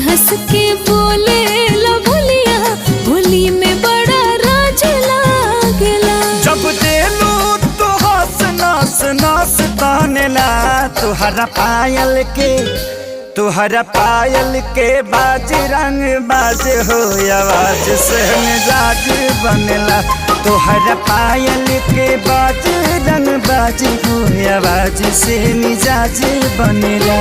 हंस के बोले ला बोलिया, बोली में बड़ा राज लागेला। जब देलू तो हंस नास नास तानेला, तुहरा पायल के बाज रंग बाज हो, आवाज से मिजाज बनेला। तुहरा पायल के बाज रंग बाज हो, आवाज से मिजाज बनेला।